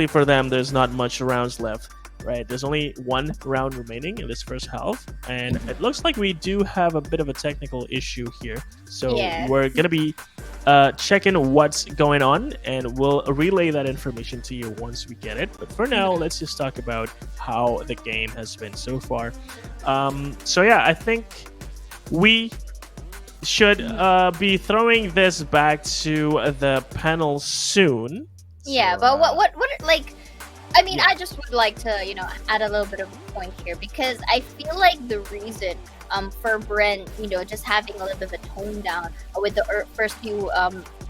for them, there's not much rounds left, right? There's only one round remaining in this first half, and it looks like we do have a bit of a technical issue here. So Yeah. we're gonna be checking what's going on, and we'll relay that information to you once we get it. But for now, let's just talk about how the game has been so far. So yeah, I think we should be throwing this back to the panel soon. Yeah, So, but what like, I mean, yeah. I just would like to, add a little bit of a point here, because I feel like the reason for Bren, just having a little bit of a tone down with the first few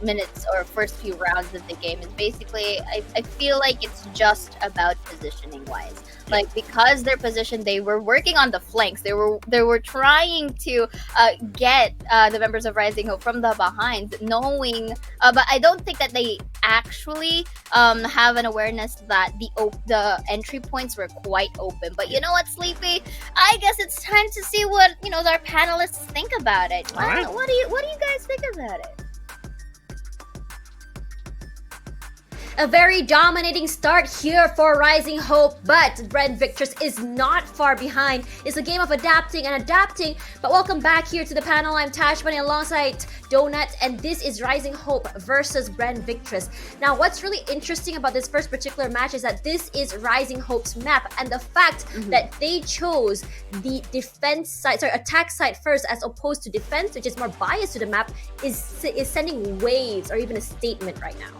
minutes or first few rounds of the game is basically, I feel like it's just about positioning wise. Like, because their position, they were working on the flanks. They were trying to get the members of Rising Hope from the behind, knowing. But I don't think that they actually have an awareness that the entry points were quite open. But you know what, Sleepy? I guess it's time to see what our panelists think about it. All right. What do you guys think about it? A very dominating start here for Rising Hope, but Bren Victress is not far behind. It's a game of adapting and adapting. But welcome back here to the panel. I'm Tash Bunny alongside Donut, and this is Rising Hope versus Bren Victress. Now, what's really interesting about this first particular match is that this is Rising Hope's map, and the fact that they chose the attack side first as opposed to defense, which is more biased to the map, is sending waves or even a statement right now.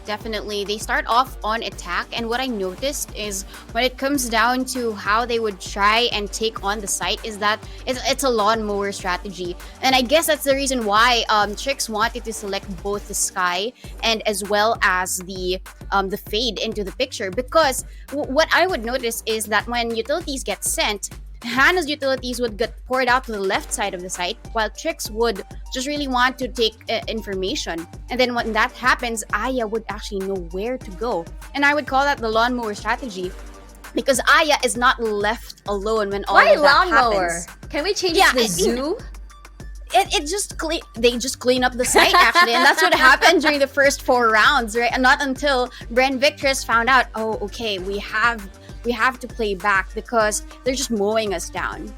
Definitely. They start off on attack, and what I noticed is when it comes down to how they would try and take on the site is that it's a lawnmower strategy. And I guess that's the reason why Trix wanted to select both the sky and as well as the fade into the picture, because what I would notice is that when utilities get sent, Hannah's utilities would get poured out to the left side of the site, while Trix would just really want to take information. And then when that happens, Aya would actually know where to go. And I would call that the lawnmower strategy, because Aya is not left alone when all of that lawnmower? happens. Can we change it to the zoo? They just clean up the site actually, and that's what happened during the first 4 rounds, right? And not until Bren Victress found out, oh, okay, we have to play back because they're just mowing us down.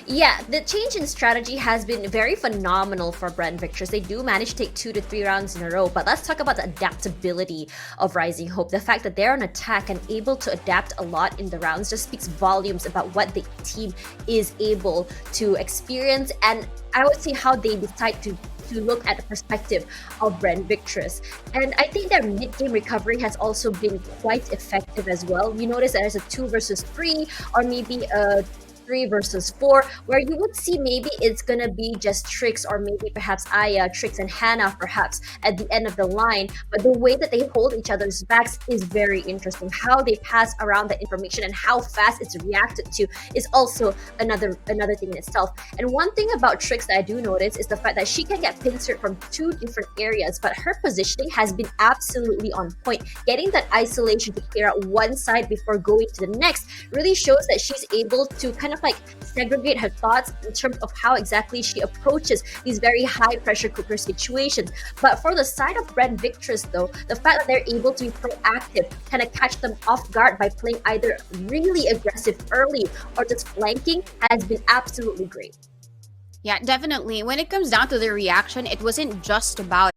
Yeah, the change in strategy has been very phenomenal for Bren Victress. They do manage to take 2 to 3 rounds in a row, but let's talk about the adaptability of Rising Hope. The fact that they're on attack and able to adapt a lot in the rounds just speaks volumes about what the team is able to experience, and I would say how they decide to look at the perspective of Bren Victress. And I think their mid-game recovery has also been quite effective as well. You notice there's a 2 versus 3 or maybe a 3 versus 4, where you would see maybe it's gonna be just Trix or maybe perhaps Aya, Trix and Hannah perhaps at the end of the line. But the way that they hold each other's backs is very interesting. How they pass around the information and how fast it's reacted to is also another thing in itself. And one thing about Trix that I do notice is the fact that she can get pincered from 2 different areas, but her positioning has been absolutely on point. Getting that isolation to clear out one side before going to the next really shows that she's able to kind of like segregate her thoughts in terms of how exactly she approaches these very high pressure cooker situations. But for the side of Bren Victress though, the fact that they're able to be proactive, kind of catch them off guard by playing either really aggressive early or just flanking has been absolutely great. Yeah, definitely. When it comes down to the reaction, it wasn't just about